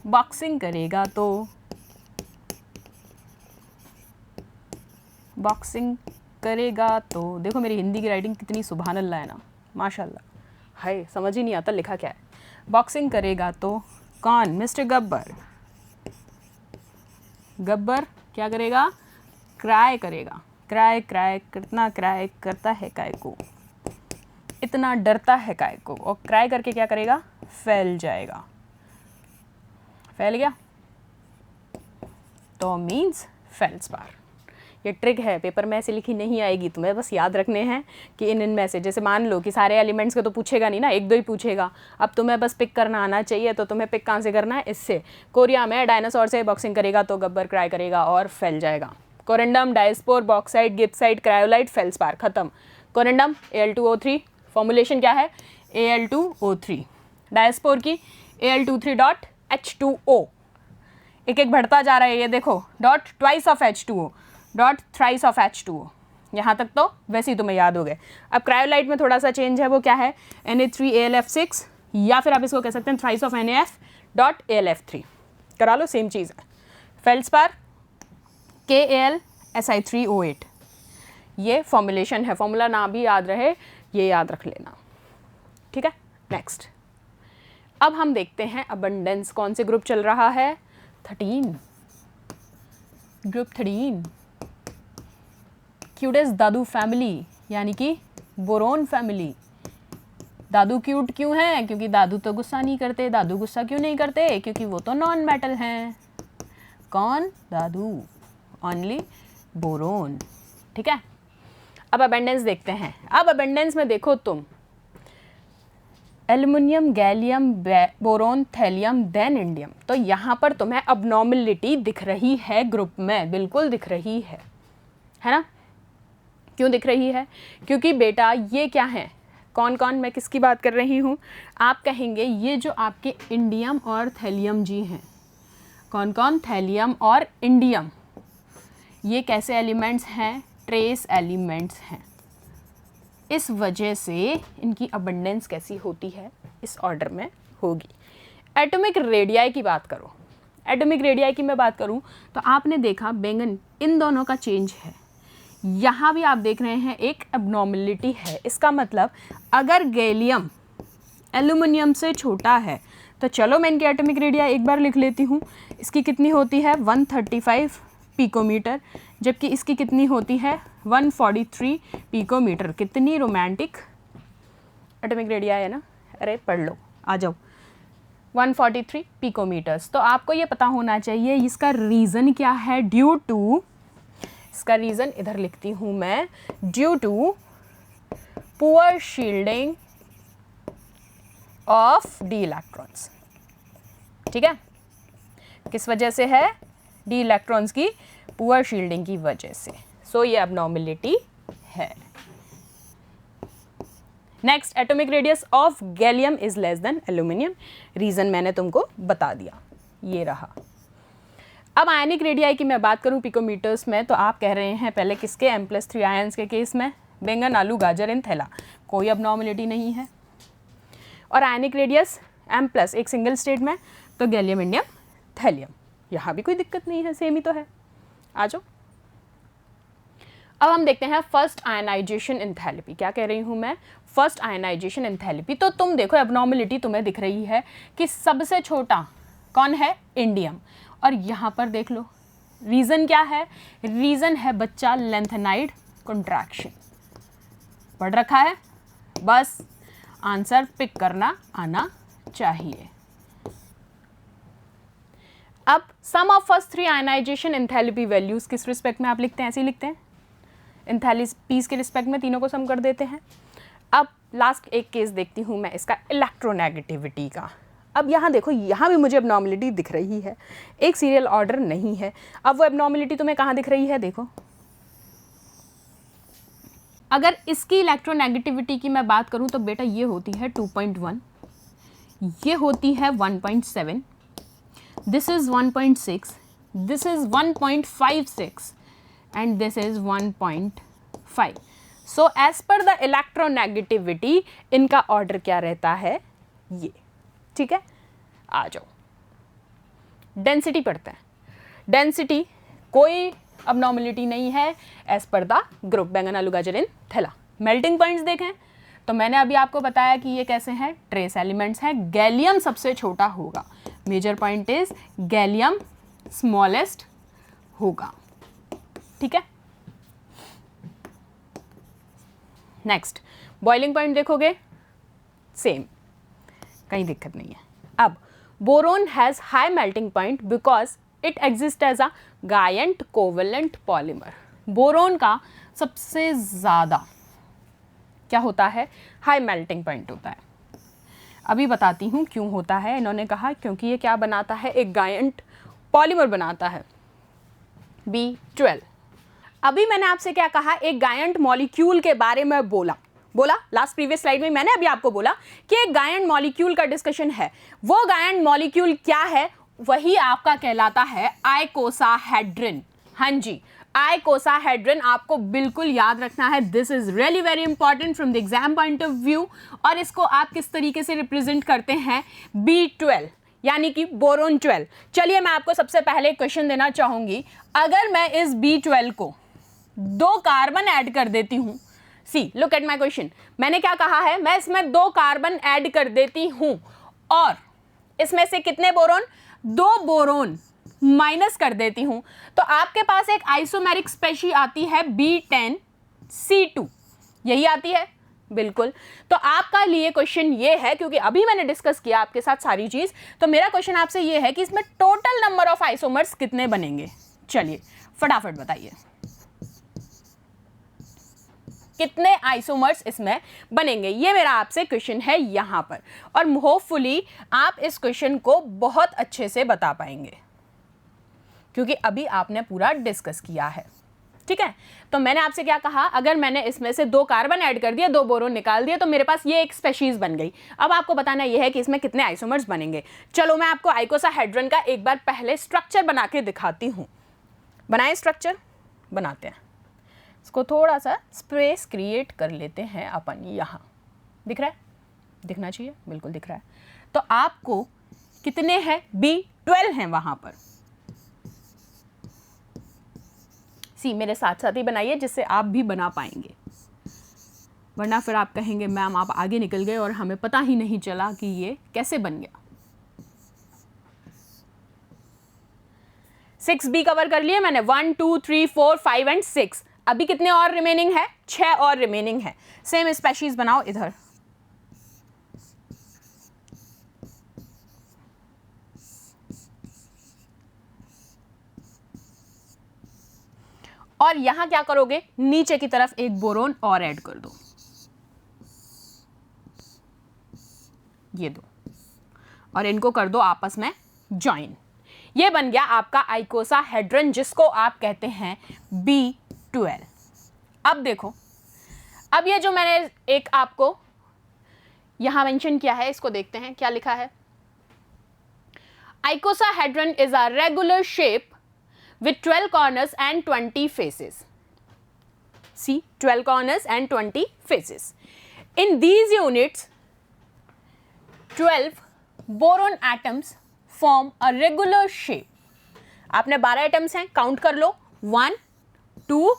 बॉक्सिंग करेगा तो देखो मेरी हिंदी की राइटिंग कितनी सुभान अल्लाह है ना, माशाल्लाह। हाय समझ ही नहीं आता लिखा क्या है। बॉक्सिंग करेगा तो कौन, मिस्टर गब्बर। गब्बर क्या करेगा, क्राई करेगा। क्राई कितना क्राई करता है काय को, इतना डरता है काय को, और क्राई करके क्या करेगा, फैल जाएगा। फैल गया तो मीन्स फेल्सपार। ये ट्रिक है, पेपर में ऐसे लिखी नहीं आएगी, तुम्हें बस याद रखने हैं कि इन में से, जैसे मान लो कि सारे एलिमेंट्स के तो पूछेगा नहीं ना, एक दो ही पूछेगा। अब तुम्हें बस पिक करना आना चाहिए, तो तुम्हें पिक कहाँ से करना है, इससे। कोरिया में डायनासोर से बॉक्सिंग करेगा तो गब्बर क्राई करेगा और फैल जाएगा। Corundum, diaspore, bauxite, gibbsite, cryolite, felspar, खत्म। कोरेंडम Al2O3, फॉर्मुलेशन क्या है, Al2O3। डायस्पोर की Al23.H2O, एक एक बढ़ता जा रहा है, ये देखो, dot twice of H2O, dot thrice of H2O। यहाँ तक तो वैसे ही तुम्हें याद हो गए। अब क्रायोलाइट में थोड़ा सा चेंज है, वो क्या है, Na3AlF6, या फिर आप इसको कह सकते हैं थ्राइस ऑफ NaF.AlF3, करा लो, सेम चीज़ है। फेल्सपार KAlSi3O8, ये फॉर्मुलेशन है, फॉर्मूला ना भी याद रहे, ये याद रख लेना, ठीक है। नेक्स्ट, अब हम देखते हैं अबंडेंस, कौन से ग्रुप चल रहा है, 13, ग्रुप 13, क्यूटेस दादू फैमिली, यानी कि बोरोन फैमिली। दादू क्यूट क्यों हैं, क्योंकि दादू तो गुस्सा नहीं करते। दादू गुस्सा क्यों नहीं करते, क्योंकि वो तो नॉन मेटल हैं। कौन, दादू, ओनली बोरोन, ठीक है। अब अबेंडेंस देखते हैं। अब अबेंडेंस में देखो तुम, aluminium, gallium, boron, thallium, then indium. तो यहाँ पर तुम्हें अबनॉर्मलिटी दिख रही है ग्रुप में, बिल्कुल दिख रही है ना। क्यों दिख रही है, क्योंकि बेटा ये क्या है, कौन कौन, मैं किसकी बात कर रही हूँ, आप कहेंगे ये जो आपके इंडियम और थैलियम जी हैं। कौन कौन, थैलियम और इंडियम, ये कैसे एलिमेंट्स हैं, ट्रेस एलिमेंट्स हैं। इस वजह से इनकी अबंडेंस कैसी होती है, इस ऑर्डर में होगी। एटॉमिक रेडियाई की बात करो, एटॉमिक रेडियाई की मैं बात करूं तो आपने देखा बैंगन, इन दोनों का चेंज है। यहाँ भी आप देख रहे हैं एक एबनॉर्मलिटी है। इसका मतलब अगर गैलियम एल्युमिनियम से छोटा है तो चलो मैं इनकी एटॉमिक रेडियाई एक बार लिख लेती हूँ। इसकी कितनी होती है 135 पिकोमीटर, जबकि इसकी कितनी होती है 143 पिकोमीटर। कितनी रोमांटिक एटॉमिक रेडियाई है ना, अरे पढ़ लो, आ जाओ। 143 पिकोमीटर्स। तो आपको ये पता होना चाहिए इसका रीज़न क्या है, ड्यू टू, इसका रीज़न इधर लिखती हूँ मैं, due to poor shielding of d electrons. ठीक है, किस वजह से है, डी इलेक्ट्रॉन्स की पुअर शील्डिंग की वजह से। सो ये एबनॉर्मेलिटी है। Next, atomic radius of gallium is less than aluminium. Reason मैंने तुमको बता दिया, ये रहा। अब आयनिक रेडियाई की मैं बात करूं पिकोमीटर्स में, तो आप कह रहे हैं पहले किसके, M+3 आयंस के केस में, बैंगन, आलू, गाजर इन थैला, कोई एबनॉर्मेलिटी नहीं है। और आयनिक रेडियस M+, एक सिंगल स्टेट में, तो गैलियम, इंडियम, थैलियम, यहाँ भी कोई दिक्कत नहीं है, सेम ही तो है। आ जाओ, अब हम देखते हैं फर्स्ट आयनाइजेशन एंथैल्पी। क्या कह रही हूँ मैं, फर्स्ट आयनाइजेशन एंथैल्पी। तो तुम देखो एबनॉर्मेलिटी तुम्हें दिख रही है कि सबसे छोटा कौन है, इंडियम। और यहाँ पर देख लो रीज़न क्या है, रीज़न है बच्चा लेंथेनाइड कॉन्ट्रैक्शन। पढ़ रखा है, बस आंसर पिक करना आना चाहिए। अब sum of first 3 ionisation enthalpy values किस रिस्पेक्ट में आप लिखते हैं, ऐसे ही लिखते हैं, एंथैल्पीज के रिस्पेक्ट में तीनों को सम कर देते हैं। अब लास्ट एक केस देखती हूँ मैं इसका इलेक्ट्रोनेगेटिविटी का। अब यहाँ देखो, यहाँ भी मुझे एबनॉर्मलिटी दिख रही है, एक सीरियल ऑर्डर नहीं है। अब वो एबनॉर्मलिटी तुम्हें कहाँ दिख रही है, देखो अगर इसकी इलेक्ट्रोनेगेटिविटी की मैं बात करूँ तो बेटा ये होती है 2.1, ये होती है 1.7, this is 1.6, this is 1.56 and this is 1.5। So as per the electronegativity इनका ऑर्डर क्या रहता है, ये। ठीक है, आ जाओ डेंसिटी पढ़ते हैं। डेंसिटी कोई अबनॉर्मलिटी नहीं है एज पर द ग्रुप बैंगन आलू गाजर इन थैला। मेल्टिंग पॉइंट्स देखें तो मैंने अभी आपको बताया कि ये कैसे हैं, ट्रेस एलिमेंट्स हैं। गैलियम सबसे छोटा होगा, major point is gallium smallest होगा। ठीक है, नेक्स्ट बॉइलिंग पॉइंट देखोगे सेम, कहीं दिक्कत नहीं है। अब boron has high melting point because it exist as a giant covalent polymer. Boron का सबसे ज़्यादा क्या होता है, हाई मेल्टिंग पॉइंट होता है। अभी बताती हूँ क्यों होता है। इन्होंने कहा क्योंकि ये क्या बनाता है, एक गायंट पॉलीमर बनाता है B12। अभी मैंने आपसे क्या कहा, एक गायंट मॉलिक्यूल के बारे में बोला लास्ट प्रीवियस स्लाइड में मैंने अभी आपको बोला कि एक गायंट मॉलिक्यूल का डिस्कशन है। वो गायंट मॉलिक्यूल क्या है, वही आपका कहलाता है आइकोसाहेड्रिन। हाँ जी, आइकोसाहेड्रिन आपको बिल्कुल याद रखना है। This is really very important from the exam point of view. और इसको आप किस तरीके से रिप्रेजेंट करते हैं, B12 यानी कि बोरोन 12। चलिए मैं आपको सबसे पहले क्वेश्चन देना चाहूंगी। अगर मैं इस B12 को 2 कार्बन ऐड कर देती हूं, see look at my question, मैंने क्या कहा है, मैं इसमें 2 कार्बन ऐड कर देती हूं और इसमें से कितने बोरोन, 2 बोरोन माइनस कर देती हूं, तो आपके पास एक आइसोमेरिक स्पेशी आती है B10C2, यही आती है बिल्कुल। तो आपका लिए क्वेश्चन ये है, क्योंकि अभी मैंने डिस्कस किया आपके साथ सारी चीज, तो मेरा क्वेश्चन आपसे ये है कि इसमें टोटल नंबर ऑफ आइसोमर्स कितने बनेंगे। चलिए फटाफट बताइए कितने आइसोमर्स इसमें बनेंगे, ये मेरा आपसे क्वेश्चन है यहां पर। और होपफुली आप इस क्वेश्चन को बहुत अच्छे से बता पाएंगे क्योंकि अभी आपने पूरा डिस्कस किया है। ठीक है, तो मैंने आपसे क्या कहा, अगर मैंने इसमें से 2 कार्बन ऐड कर दिए, 2 बोरोन निकाल दिए, तो मेरे पास ये एक स्पेशीज बन गई। अब आपको बताना ये है कि इसमें कितने आइसोमर्स बनेंगे। चलो मैं आपको आइकोसाहेड्रन का एक बार पहले स्ट्रक्चर बना के दिखाती हूँ। बनाए स्ट्रक्चर, बनाते हैं। इसको थोड़ा सा स्पेस क्रिएट कर लेते हैं अपन। यहाँ दिख रहा है, दिखना चाहिए, बिल्कुल दिख रहा है। तो आपको कितने हैं, B12 हैं वहां पर। सी मेरे साथ साथ ही बनाइए जिससे आप भी बना पाएंगे, वरना फिर आप कहेंगे मैम आप आगे निकल गए और हमें पता ही नहीं चला कि ये कैसे बन गया। 6B कवर कर लिए मैंने, 1 2 3 4 5 एंड 6। अभी कितने और रिमेनिंग है, 6 और रिमेनिंग है। सेम स्पेशीज बनाओ इधर। और यहां क्या करोगे, नीचे की तरफ एक बोरोन और ऐड कर दो, ये दो, और इनको कर दो आपस में ज्वाइन। ये बन गया आपका आइकोसाहेड्रन, जिसको आप कहते हैं B12। अब देखो, अब ये जो मैंने एक आपको यहां मेंशन किया है, इसको देखते हैं क्या लिखा है। Icosahedron is a regular shape with 12 corners and 20 faces. See, 12 corners and 20 faces. In these units, 12 boron atoms form a regular shape. आपने 12 एटम्स हैं, काउंट कर लो, 1 2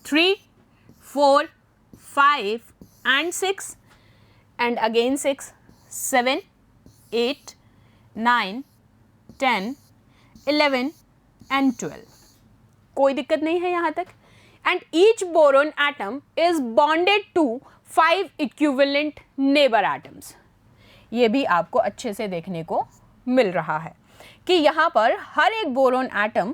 3 4 5 and 6 and again 6 7 8 9 10 11 and 12। कोई दिक्कत नहीं है यहां तक। And each boron atom is bonded to 5 equivalent neighbour atoms. ये भी आपको अच्छे से देखने को मिल रहा है कि यहां पर हर एक boron atom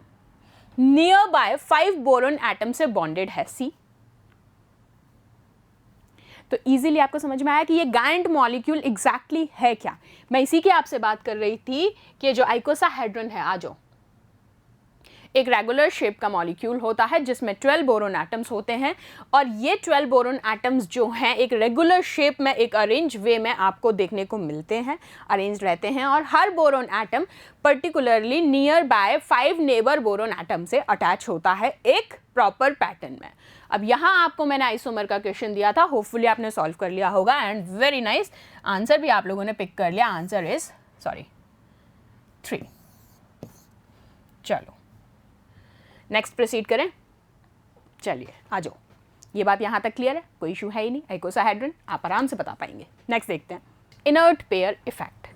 near by 5 boron atom से बॉन्डेड है। सी, तो इजीली आपको समझ में आया कि ये गायंट मॉलिक्यूल एग्जैक्टली है क्या। मैं इसी की आपसे बात कर रही थी कि जो आइकोसाहेड्रन है, आ जाओ, एक रेगुलर शेप का मॉलिक्यूल होता है जिसमें 12 बोरोन एटम्स होते हैं, और ये 12 बोरोन एटम्स जो हैं एक रेगुलर शेप में एक अरेंज वे में आपको देखने को मिलते हैं, अरेंज रहते हैं, और हर boron atom particularly near by 5 neighbour boron atom से अटैच होता है एक प्रॉपर पैटर्न में। अब यहाँ आपको मैंने आइसोमर का क्वेश्चन दिया था, होपफुली आपने सॉल्व कर लिया होगा, एंड वेरी नाइस, आंसर भी आप लोगों ने पिक कर लिया। Answer is 3। चलो नेक्स्ट प्रोसीड करें। चलिए आ जाओ, ये बात यहाँ तक क्लियर है, कोई इशू है ही नहीं, आइकोसाहेड्रन आप आराम से बता पाएंगे। नेक्स्ट देखते हैं, inert pair effect.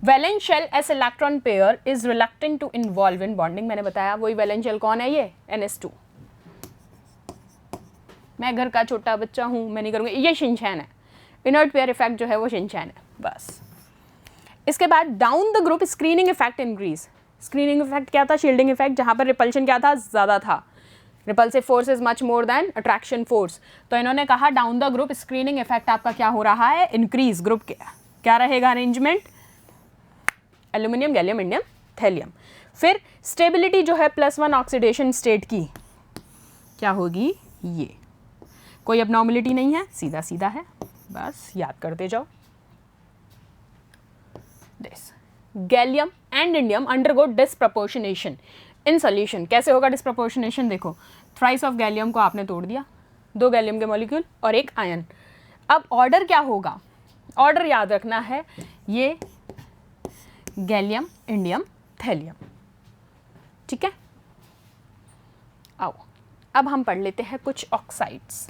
Valence shell s electron pair is reluctant to involve in bonding. मैंने बताया वही वैलेंस शेल कौन है, ये NS2। मैं घर का छोटा बच्चा हूँ, मैं नहीं करूँगी, ये शिनचैन है। इनर्ट पेयर इफेक्ट जो है वो शिनचैन है, बस। इसके बाद down the group screening effect increase. Screening effect क्या था, शील्डिंग इफेक्ट, जहाँ पर रिपल्शन क्या था, ज़्यादा था, repulsive force is much more than attraction force. तो इन्होंने कहा down the group screening effect आपका क्या हो रहा है, इंक्रीज। ग्रुप क्या रहेगा arrangement, aluminium, gallium, indium, thallium. फिर स्टेबिलिटी जो है +1 ऑक्सीडेशन स्टेट की क्या होगी, ये कोई abnormality नहीं है, सीधा सीधा है, बस याद करते जाओ। This gallium and indium undergo disproportionation in solution. कैसे होगा डिसप्रपोर्शनेशन, देखो थ्राइस ऑफ गैलियम को आपने तोड़ दिया, 2 गैलियम के मॉलिक्यूल और 1 आयन। अब ऑर्डर क्या होगा, ऑर्डर याद रखना है, ये गैलियम, इंडियम, थैलियम, ठीक है। आओ अब हम पढ़ लेते हैं कुछ ऑक्साइड्स।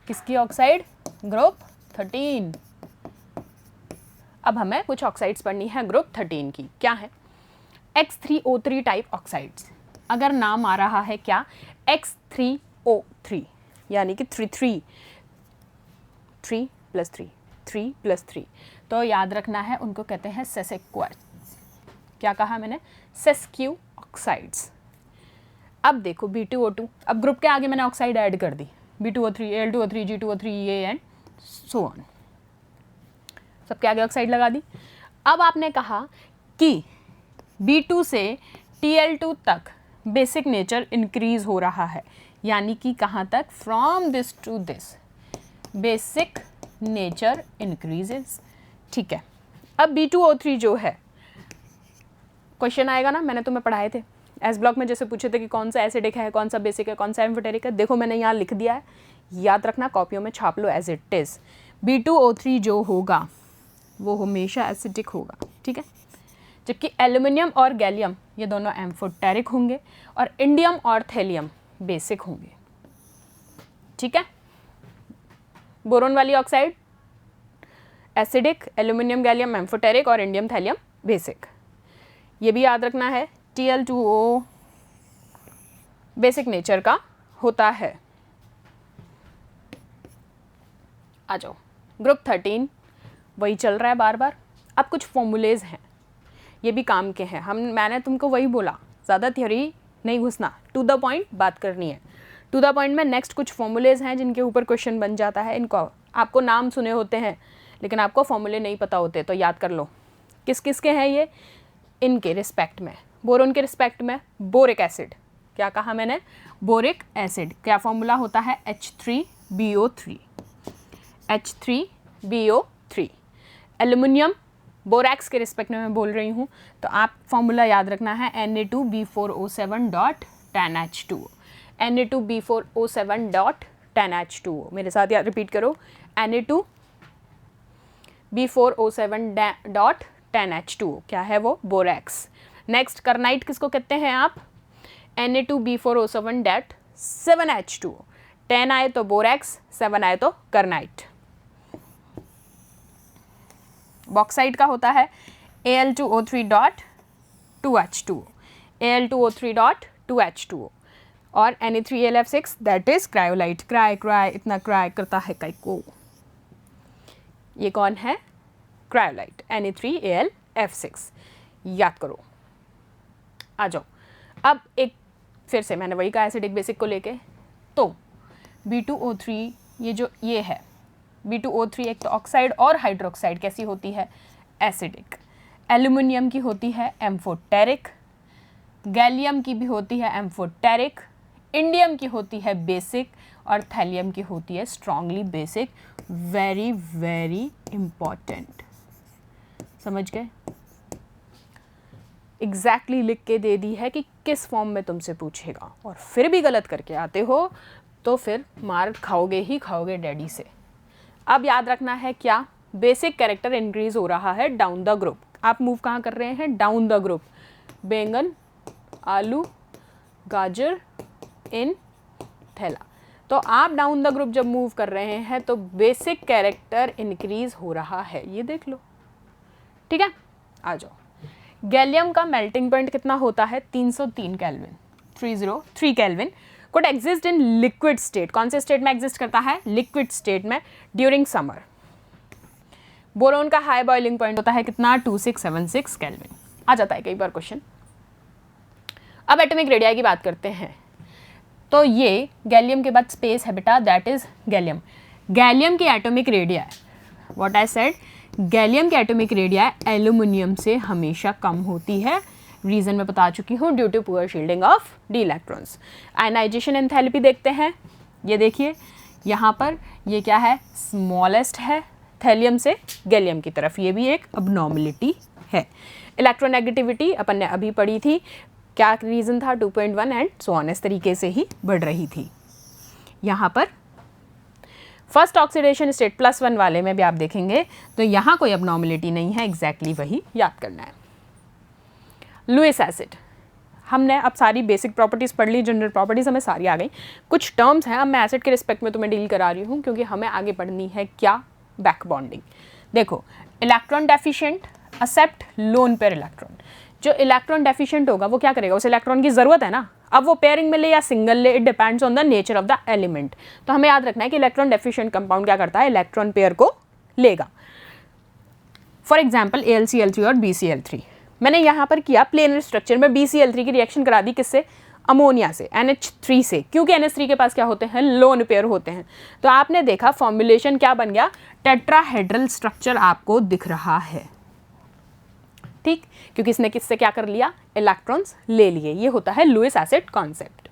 किसकी ऑक्साइड, ग्रुप 13। अब हमें कुछ ऑक्साइड्स पढ़नी है ग्रुप 13 की। क्या है, X3O3 टाइप ऑक्साइड्स। अगर नाम आ रहा है क्या, X3O3 यानी कि 3 + 3, तो याद रखना है उनको कहते हैं सेसेक्वार्ट्स। क्या कहा मैंने, सेस्क्यू ऑक्साइड्स। अब देखो B2O2, अब ग्रुप के आगे मैंने ऑक्साइड ऐड कर दी, B2O3, Al2O3, G2O3, ये एंड सो ऑन, सबके आगे ऑक्साइड लगा दी। अब आपने कहा कि B2 से Tl2 तक बेसिक नेचर इंक्रीज हो रहा है, यानी कि कहाँ तक, from this to this basic nature increases, ठीक है। अब B2O3 जो है, क्वेश्चन आएगा ना, मैंने तुम्हें पढ़ाए थे एस ब्लॉक में, जैसे पूछे थे कि कौन सा एसिडिक है, कौन सा बेसिक है, कौन सा एम्फोटेरिक है। देखो मैंने यहाँ लिख दिया है, याद रखना, कॉपियों में छाप लो एज इट इज। B2O3 जो होगा वो हमेशा एसिडिक होगा, ठीक है, जबकि एल्यूमिनियम और गैलियम ये दोनों एम्फोटेरिक होंगे, और इंडियम और थैलियम बेसिक होंगे, ठीक है। बोरोन वाली oxide acidic, aluminium gallium amphoteric, और इंडियम थैलियम बेसिक। ये भी याद रखना है, Tl2O बेसिक नेचर का होता है। आ जाओ, ग्रुप 13 वही चल रहा है बार बार। अब कुछ फॉर्मूलेज हैं, ये भी काम के हैं। मैंने तुमको वही बोला, ज़्यादा थ्योरी नहीं घुसना, टू द पॉइंट बात करनी है। टू द पॉइंट में नेक्स्ट कुछ फॉर्मूलेज हैं जिनके ऊपर क्वेश्चन बन जाता है। इनको आपको नाम सुने होते हैं लेकिन आपको फॉर्मूले नहीं पता होते, तो याद कर लो किस किस के हैं ये। इनके रिस्पेक्ट में, बोरोन के रिस्पेक्ट में बोरिक एसिड, क्या कहा मैंने, बोरिक एसिड, क्या फॉर्मूला होता है, H3BO3, H3BO3। एल्यूमिनियम बोरैक्स के रिस्पेक्ट में मैं बोल रही हूँ, तो आप फॉर्मूला याद रखना है Na2B4O7.10H2O, Na2B4O7.10H2O। मेरे साथ याद रिपीट करो, Na2B4O7.10H2O, क्या है वो, बोरैक्स। नेक्स्ट करनाइट किसको कहते हैं आप, Na2B4O7.7H2O, 10 आए तो बोरैक्स, 7 आए तो करनाइट। बॉक्साइट का होता है Al2O3.2H2O, Al2O3.2H2O, और Na3AlF6 that is cryolite. Cry इतना क्राई करता है कई को, ये कौन है, क्रायोलाइट, Na3AlF6, याद करो। आ जाओ, अब एक फिर से मैंने वही कहा एसिडिक बेसिक को लेके, तो B2O3 ये जो ये है B2O3 एक तो ऑक्साइड और हाइड्रोक्साइड कैसी होती है, एसिडिक। एल्यूमिनियम की होती है एम्फोटेरिक, गैलियम की भी होती है एम्फोटेरिक, इंडियम की होती है बेसिक और थैलियम की होती है strongly basic. Very very important, समझ गए? एग्जैक्टली लिख के दे दी है कि किस फॉर्म में तुमसे पूछेगा, और फिर भी गलत करके आते हो तो फिर मार खाओगे ही खाओगे डैडी से। अब याद रखना है क्या, बेसिक कैरेक्टर इंक्रीज हो रहा है डाउन द ग्रुप। आप मूव कहाँ कर रहे हैं, डाउन द ग्रुप। बैंगन, आलू, गाजर इन थैला। तो आप डाउन द ग्रुप जब मूव कर रहे हैं तो बेसिक कैरेक्टर इंक्रीज हो रहा है, ये देख लो। ठीक है, आ जाओ। गैलियम का मेल्टिंग पॉइंट कितना होता है, 303 kelvin, 303 kelvin. Could exist in liquid state, कौन से स्टेट में एग्जिस्ट करता है, लिक्विड स्टेट में, ड्यूरिंग समर। बोरोन का हाई बॉइलिंग पॉइंट होता है कितना, 2676 केल्विन। आ जाता है कई बार क्वेश्चन। अब एटॉमिक रेडियाई की बात करते हैं, तो ये गैलियम के बाद स्पेस है बेटा, दैट इज गैलियम। गैलियम की atomic radii, what I said, gallium की एटॉमिक रेडियाई एल्यूमिनियम से हमेशा कम होती है। रीजन मैं बता चुकी हूँ, due to poor shielding of d electrons. Ionisation enthalpy देखते हैं, ये देखिए यहाँ पर ये क्या है, स्मॉलेस्ट है थैलियम से गैलियम की तरफ, ये भी एक अबनॉर्मलिटी है। इलेक्ट्रोनेगेटिविटी अपन ने अभी पढ़ी थी, क्या रीज़न था, 2.1 एंड सो ऑन, इस तरीके से ही बढ़ रही थी। यहाँ पर फर्स्ट ऑक्सीडेशन स्टेट +1 वाले में भी आप देखेंगे तो यहाँ कोई अबनॉर्मलिटी नहीं है, एग्जैक्टली वही याद करना है। लुईस एसिड, हमने अब सारी बेसिक प्रॉपर्टीज़ पढ़ ली, जनरल प्रॉपर्टीज़ हमें सारी आ गई। कुछ टर्म्स हैं अब मैं एसिड के रिस्पेक्ट में तुम्हें डील करा रही हूँ, क्योंकि हमें आगे पढ़नी है क्या, बैक बॉन्डिंग। देखो, electron deficient accept lone pair electron. जो इलेक्ट्रॉन डेफिशिएंट होगा वो क्या करेगा, उस इलेक्ट्रॉन की ज़रूरत है ना, अब वो पेयरिंग में ले या सिंगल ले, it depends on the nature of the element. तो हमें याद रखना है कि इलेक्ट्रॉन डेफिशिएंट कंपाउंड क्या करता है, इलेक्ट्रॉन पेयर को लेगा। फॉर एग्जाम्पल AlCl3 और BCl3, मैंने यहाँ पर किया प्लेनर स्ट्रक्चर में BCl3 की रिएक्शन करा दी, किससे, अमोनिया से, NH3 से, क्योंकि NH3 के पास क्या होते हैं, लोन पेयर होते हैं। तो आपने देखा फॉर्मुलेशन क्या बन गया, टेट्राहेड्रल स्ट्रक्चर आपको दिख रहा है, ठीक, क्योंकि इसने किससे क्या कर लिया, इलेक्ट्रॉन्स ले लिए। ये होता है लुईस एसिड कॉन्सेप्ट।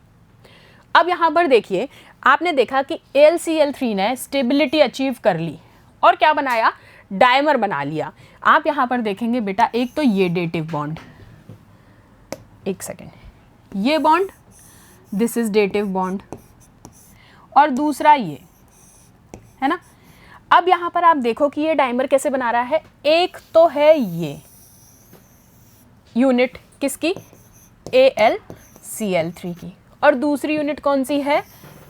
अब यहाँ पर देखिए, आपने देखा कि AlCl3 ने स्टेबिलिटी अचीव कर ली और क्या बनाया, डायमर बना लिया। आप यहाँ पर देखेंगे बेटा, एक तो ये डेटिव बॉन्ड, एक सेकेंड, ये bond, this is dative bond, और दूसरा ये है ना। अब यहाँ पर आप देखो कि ये डायमर कैसे बना रहा है, एक तो है ये यूनिट किसकी, AlCl3 की, और दूसरी यूनिट कौन सी है,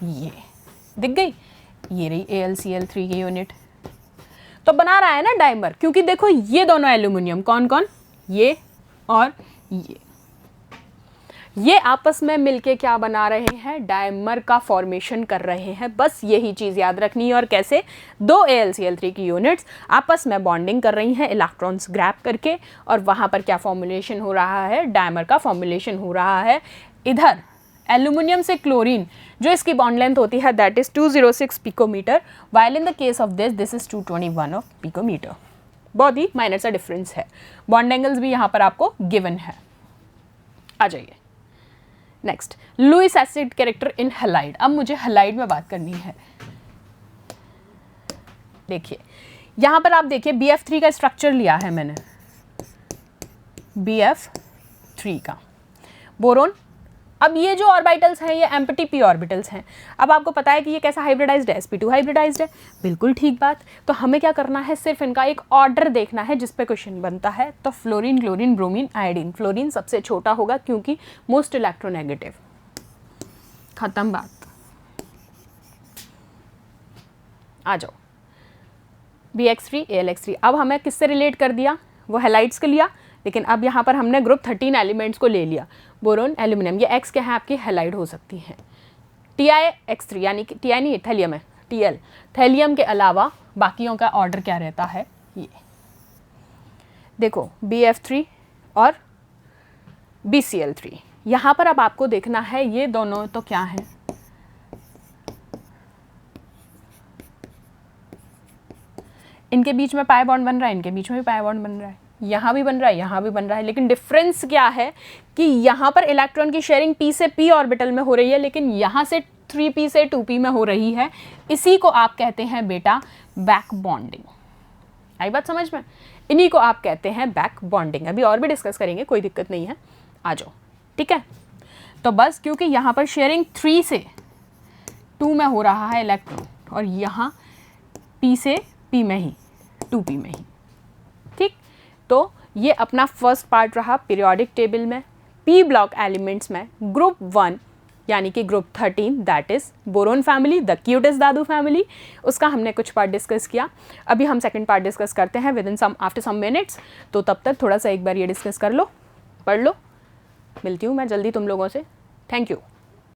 ये दिख गई, ये रही AlCl3 की यूनिट। तो बना रहा है ना डायमर, क्योंकि देखो ये दोनों एल्यूमिनियम, कौन कौन, ये और ये आपस में मिलके क्या बना रहे हैं, डायमर का फॉर्मेशन कर रहे हैं। बस यही चीज़ याद रखनी है। और कैसे, दो AlCl3 की यूनिट्स आपस में बॉन्डिंग कर रही हैं इलेक्ट्रॉन्स ग्रैब करके, और वहाँ पर क्या फॉर्मुलेशन हो रहा है, डायमर का फॉर्मुलेशन हो रहा है। इधर एल्यूमिनियम से क्लोरीन जो इसकी बॉन्ड लेंथ होती है that is 206 picometre, while in the case of this is 221 of picometre. बहुत ही माइनर सा डिफरेंस है। बॉन्ड एंगल्स भी यहाँ पर आपको गिवन है। आ जाइए next, Lewis acid character in halide. अब मुझे हैलाइड में बात करनी है। देखिए यहाँ पर आप देखिए BF3 का स्ट्रक्चर लिया है मैंने, BF3 का बोरोन। अब ये जो ऑर्बिटल्स हैं ये एम्प्टी p ऑर्बिटल्स हैं। अब आपको पता है कि ये कैसा हाइब्रिडाइज्ड है, sp2 हाइब्रिडाइज्ड है, बिल्कुल ठीक बात। तो हमें क्या करना है, सिर्फ इनका एक ऑर्डर देखना है जिस पे क्वेश्चन बनता है। तो fluorine, chlorine, bromine, iodine. Fluorine सबसे छोटा होगा क्योंकि मोस्ट इलेक्ट्रोनेगेटिव। खत्म बात। आ जाओ BX3 ALX3। अब हमें किससे रिलेट कर दिया, वो हैलाइड्स के लिया, लेकिन अब यहाँ पर हमने ग्रुप 13 एलिमेंट्स को ले लिया। बोरोन, एल्यूमिनियम, ये X के हैं आपकी हैलाइड हो सकती हैं। TiX3 यानी कि Ti नहीं, थैलियम है, Tl। थैलियम के अलावा बाकियों का ऑर्डर क्या रहता है, ये देखो BF3 और BCl3। यहाँ पर अब आपको देखना है ये दोनों तो क्या हैं, इनके बीच में पाई बॉन्ड बन रहा है, इनके बीच में भी पाई बॉन्ड बन रहा है, यहाँ भी बन रहा है, यहाँ भी बन रहा है, लेकिन डिफरेंस क्या है कि यहाँ पर इलेक्ट्रॉन की शेयरिंग p से p ऑर्बिटल में हो रही है, लेकिन यहाँ से 3p से 2p में हो रही है। इसी को आप कहते हैं बेटा बैक बॉन्डिंग। आई बात समझ में? इन्हीं को आप कहते हैं बैक बॉन्डिंग। अभी और भी डिस्कस करेंगे, कोई दिक्कत नहीं है, आ जाओ, ठीक है। तो बस क्योंकि यहाँ पर शेयरिंग 3 से 2 में हो रहा है इलेक्ट्रॉन, और यहाँ p से p में ही, 2p में ही, ठीक। तो ये अपना फर्स्ट पार्ट रहा पीरियोडिक टेबल में। p ब्लॉक एलिमेंट्स में ग्रुप 1 यानी कि group 13 that is boron family, the cutest Dadu family, उसका हमने कुछ पार्ट डिस्कस किया। अभी हम सेकंड पार्ट डिस्कस करते हैं with in some after some minutes. तो तब तक थोड़ा सा एक बार ये डिस्कस कर लो, पढ़ लो। मिलती हूँ मैं जल्दी तुम लोगों से। Thank you.